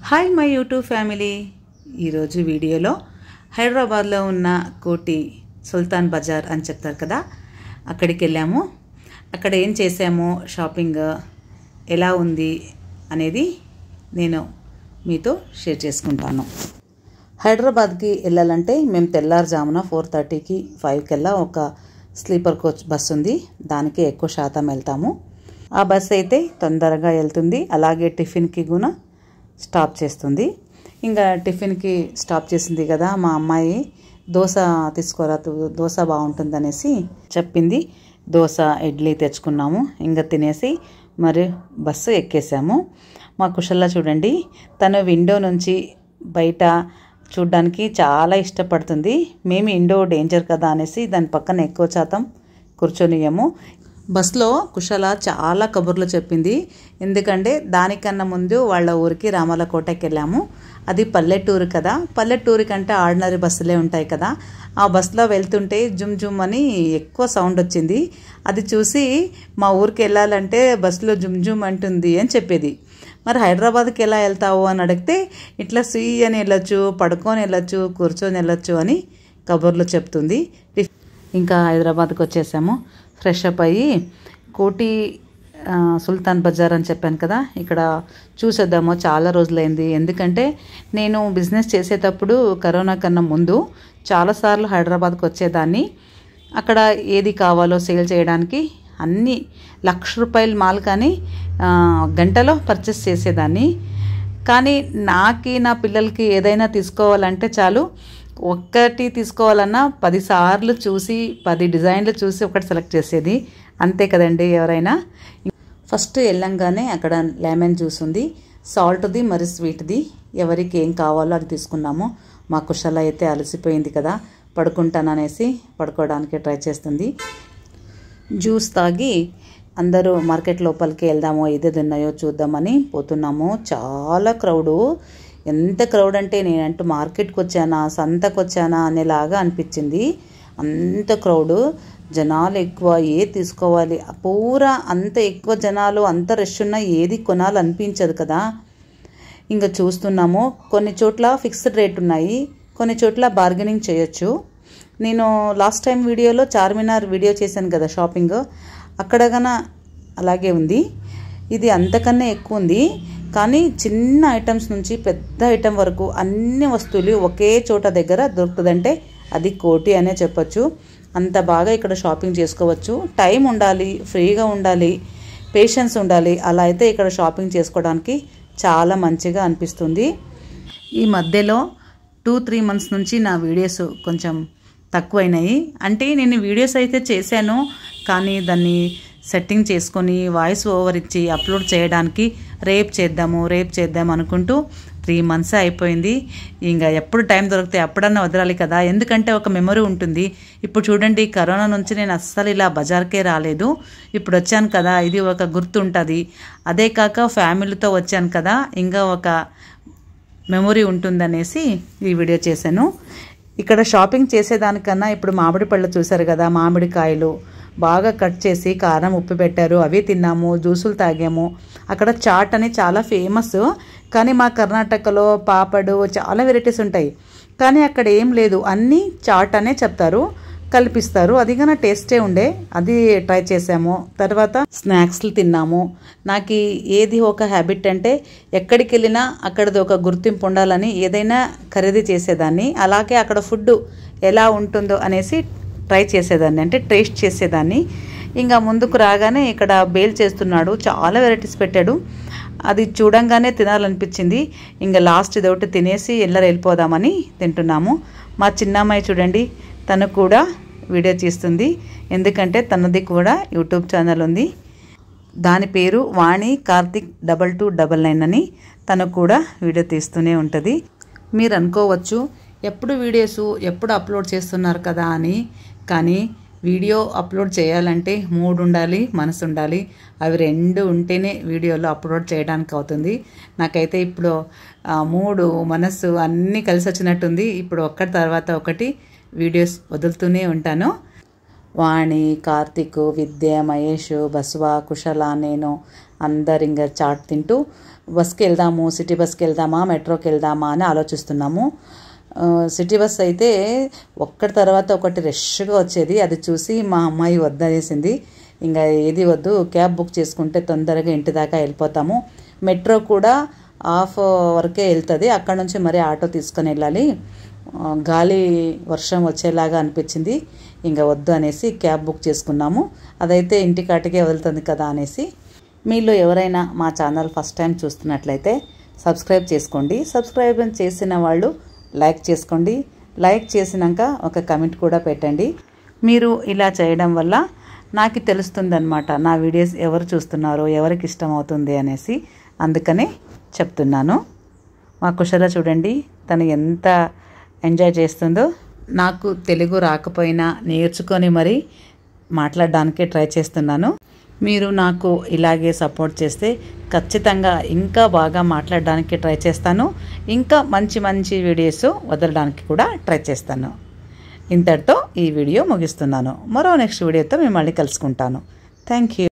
Hi my YouTube family. ఈరోజు వీడియోలో హైదరాబాద్లో ఉన్న కోటి సుల్తాన్ బజార్ అని చెప్తారు కదా, అక్కడికి వెళ్ళాము. అక్కడ ఏం చేసామో, షాపింగ్ ఎలా ఉంది అనేది నేను మీతో షేర్ చేసుకుంటాను. హైదరాబాద్కి వెళ్ళాలంటే మేము తెల్లారుజామున 4:30కి 5కల్లా ఒక స్లీపర్ కోచ్ బస్సు ఉంది, దానికి ఎక్కువ శాతం వెళ్తాము. ఆ బస్సు అయితే తొందరగా వెళ్తుంది, అలాగే టిఫిన్కి కూడా స్టాప్ చేస్తుంది. ఇంకా టిఫిన్కి స్టాప్ చేసింది కదా, మా అమ్మాయి దోశ తీసుకోరా, దోశ బాగుంటుందనేసి చెప్పింది. దోశ ఇడ్లీ తెచ్చుకున్నాము, ఇంకా తినేసి మరి బస్సు ఎక్కేసాము. మా కుశల్లా చూడండి, తను విండో నుంచి బయట చూడ్డానికి చాలా ఇష్టపడుతుంది. మేము ఇండో డేంజర్ కదా అనేసి దాని పక్కన ఎక్కువ శాతం కూర్చొనియము. బస్లో కుశల చాలా కబుర్లు చెప్పింది, ఎందుకంటే దానికన్నా ముందు వాళ్ళ ఊరికి రామలకోటకి వెళ్ళాము. అది పల్లెటూరు కదా, పల్లెటూరు కంటే ఆర్డినరీ బస్సులే ఉంటాయి కదా. ఆ బస్సులో వెళ్తుంటే జుమ్ జుమ్ అని ఎక్కువ సౌండ్ వచ్చింది. అది చూసి మా ఊరికి వెళ్ళాలంటే బస్సులో జుమ్ జుమ్ అంటుంది అని చెప్పేది. మరి హైదరాబాద్కి ఎలా వెళ్తావు అని అడిగితే, ఇట్లా సుయి అని వెళ్ళొచ్చు, పడుకొని వెళ్ళొచ్చు, కూర్చొని వెళ్ళొచ్చు అని కబుర్లు చెప్తుంది. ఇంకా హైదరాబాద్కి వచ్చేసాము. ఫ్రెష్ అప్ అయ్యి కోటి సుల్తాన్ బజార్ అని చెప్పాను కదా, ఇక్కడ చూసేద్దాము. చాలా రోజులైంది, ఎందుకంటే నేను బిజినెస్ చేసేటప్పుడు కరోనా కన్నా ముందు చాలాసార్లు హైదరాబాద్కి వచ్చేదాన్ని. అక్కడ ఏది కావాలో సేల్ చేయడానికి అన్నీ ₹1,00,000 మాల్ కానీ గంటలో పర్చేస్ చేసేదాన్ని. కానీ నా పిల్లలకి ఏదైనా తీసుకోవాలంటే చాలు, ఒక్కటి తీసుకోవాలన్నా 10 సార్లు చూసి 10 డిజైన్లు చూసి ఒకటి సెలెక్ట్ చేసేది. అంతే కదండి ఎవరైనా. ఫస్ట్ వెళ్ళంగానే అక్కడ లెమన్ జ్యూస్ ఉంది, సాల్ట్ది మరి స్వీట్ది. ఎవరికి ఏం కావాలో అది తీసుకున్నాము. మా కుశల అయితే అలసిపోయింది కదా, పడుకుంటాననేసి పడుకోవడానికి ట్రై చేస్తుంది. జ్యూస్ తాగి అందరూ మార్కెట్ లోపలికి వెళ్దాము, ఏదేది ఉన్నాయో చూద్దామని పోతున్నాము. చాలా క్రౌడు, ఎంత క్రౌడ్ అంటే నేనంటూ మార్కెట్కి వచ్చానా సంతకు వచ్చానా అనేలాగా అనిపించింది. అంత క్రౌడు, జనాలు ఎక్కువ. ఏది తీసుకోవాలి పూరా అంత ఎక్కువ జనాలు, అంత రష్ ఉన్నా ఏది కొనాలనిపించదు కదా. ఇంకా చూస్తున్నాము, కొన్ని చోట్ల ఫిక్స్డ్ రేట్ ఉన్నాయి, కొన్ని చోట్ల బార్గెనింగ్ చేయొచ్చు. నేను లాస్ట్ టైం వీడియోలో చార్మినార్ వీడియో చేశాను కదా షాపింగ్, అక్కడ కన్నా అలాగే ఉంది. ఇది అంతకన్నా ఎక్కువ ఉంది, కానీ చిన్న ఐటమ్స్ నుంచి పెద్ద ఐటమ్ వరకు అన్ని వస్తువులు ఒకే చోట దగ్గర దొరుకుతుందంటే అది కోటి అనే చెప్పచ్చు. అంత బాగా ఇక్కడ షాపింగ్ చేసుకోవచ్చు. టైం ఉండాలి, ఫ్రీగా ఉండాలి, పేషెన్స్ ఉండాలి. అలా అయితే ఇక్కడ షాపింగ్ చేసుకోవడానికి చాలా మంచిగా అనిపిస్తుంది. ఈ మధ్యలో 2-3 మంత్స్ నుంచి నా వీడియోస్ కొంచెం తక్కువైనాయి. అంటే నేను వీడియోస్ అయితే చేశాను, కానీ దాన్ని సెట్టింగ్ చేసుకొని వాయిస్ ఓవర్ ఇచ్చి అప్లోడ్ చేయడానికి రేపు చేద్దాం అనుకుంటూ 3 మంత్స్ అయిపోయింది. ఇంకా ఎప్పుడు టైం దొరికితే అప్పుడన్నా వదలాలి కదా, ఎందుకంటే ఒక మెమరీ ఉంటుంది. ఇప్పుడు చూడండి, కరోనా నుంచి నేను అస్సలు ఇలా బజార్కే రాలేదు. ఇప్పుడు వచ్చాను కదా, ఇది ఒక గుర్తు ఉంటుంది. అదే కాక ఫ్యామిలీతో వచ్చాను కదా, ఇంకా ఒక మెమరీ ఉంటుందనేసి ఈ వీడియో చేశాను. ఇక్కడ షాపింగ్ చేసేదానికన్నా ఇప్పుడు మామిడి పళ్ళు చూశారు కదా, మామిడికాయలు బాగా కట్ చేసి కారం ఉప్పు పెట్టారు, అవి తిన్నాము, జ్యూసులు తాగాము. అక్కడ చాట్ అని చాలా ఫేమస్, కానీ మా కర్ణాటకలో పాపడు చాలా వెరైటీస్ ఉంటాయి, కానీ అక్కడ ఏం లేదు, అన్నీ చాట్ అనే చెప్తారు, కల్పిస్తారు. అది కన్నా టేస్టే ఉండే, అది ట్రై చేసాము. తర్వాత స్నాక్స్లు తిన్నాము. నాకు ఏది ఒక హ్యాబిట్ అంటే, ఎక్కడికి వెళ్ళినా అక్కడిది ఒక గుర్తింపు ఉండాలని ఏదైనా ఖరీదు చేసేదాన్ని. అలాగే అక్కడ ఫుడ్ ఎలా ఉంటుందో అనేసి ట్రై చేసేదాన్ని, అంటే టేస్ట్ చేసేదాన్ని. ఇంకా ముందుకు రాగానే ఇక్కడ బేల్ చేస్తున్నాడు, చాలా వెరైటీస్ పెట్టాడు. అది చూడంగానే తినాలనిపించింది. ఇంకా లాస్ట్ ఇదొకటి తినేసి వెళ్ళిపోదామని తింటున్నాము. మా చిన్నమ్మాయి చూడండి, తను కూడా వీడియో తీస్తుంది, ఎందుకంటే తనది కూడా యూట్యూబ్ ఛానల్ ఉంది. దాని పేరు వాణి కార్తిక్ 2299 అని. తను కూడా వీడియో తీస్తూనే ఉంటుంది. మీరు అనుకోవచ్చు, ఎప్పుడు వీడియోస్ ఎప్పుడు అప్లోడ్ చేస్తున్నారు కదా అని. కానీ వీడియో అప్లోడ్ చేయాలంటే మూడ్ ఉండాలి, మనసు ఉండాలి. అవి రెండు ఉంటేనే వీడియోలో అప్లోడ్ చేయడానికి అవుతుంది. నాకైతే ఇప్పుడు మూడు మనసు అన్నీ కలిసి వచ్చినట్టుంది. ఇప్పుడు ఒక్కటి తర్వాత ఒకటి వీడియోస్ వదులుతూనే ఉంటాను. వాణి, కార్తిక్, విద్య, మహేష్, బస్వా, కుశల, నేను అందరు ఇంకా చాట్ తింటూ బస్కి వెళ్దాము, సిటీ బస్కి వెళ్దామా, మెట్రోకి వెళ్దామా అని ఆలోచిస్తున్నాము. సిటీ బస్ అయితే ఒక్కటి తర్వాత ఒకటి రష్గా వచ్చేది. అది చూసి మా అమ్మాయి వద్దనేసింది. ఇంకా ఏది వద్దు, క్యాబ్ బుక్ చేసుకుంటే తొందరగా ఇంటి దాకా వెళ్ళిపోతాము. మెట్రో కూడా హాఫ్ వరకే వెళ్తుంది, అక్కడ నుంచి మరి ఆటో తీసుకొని వెళ్ళాలి, గాలి వర్షం వచ్చేలాగా అనిపించింది. ఇంకా వద్దు అనేసి క్యాబ్ బుక్ చేసుకున్నాము. అదైతే ఇంటికాటికే వదులుతుంది కదా అనేసి. మీలో ఎవరైనా మా ఛానల్ ఫస్ట్ టైం చూస్తున్నట్లయితే సబ్స్క్రైబ్ చేసుకోండి. సబ్స్క్రైబ్ చేసిన వాళ్ళు లైక్ చేసుకోండి. లైక్ చేసినాక ఒక కమెంట్ కూడా పెట్టండి. మీరు ఇలా చేయడం వల్ల నాకు తెలుస్తుందన్నమాట నా వీడియోస్ ఎవరు చూస్తున్నారో, ఎవరికి ఇష్టమవుతుంది అనేసి. అందుకనే చెప్తున్నాను. మా కుషల చూడండి, తను ఎంత ఎంజాయ్ చేస్తుందో. నాకు తెలుగు రాకపోయినా నేర్చుకొని మరి మాట్లాడడానికే ట్రై చేస్తున్నాను. మీరు నాకు ఇలాగే సపోర్ట్ చేస్తే ఖచ్చితంగా ఇంకా బాగా మాట్లాడడానికి ట్రై చేస్తాను. ఇంకా మంచి మంచి వీడియోస్ వదలడానికి కూడా ట్రై చేస్తాను. ఇంతటితో ఈ వీడియో ముగిస్తున్నాను. మరో నెక్స్ట్ వీడియోతో మేము మళ్ళీ కలుసుకుంటాను. Thank you.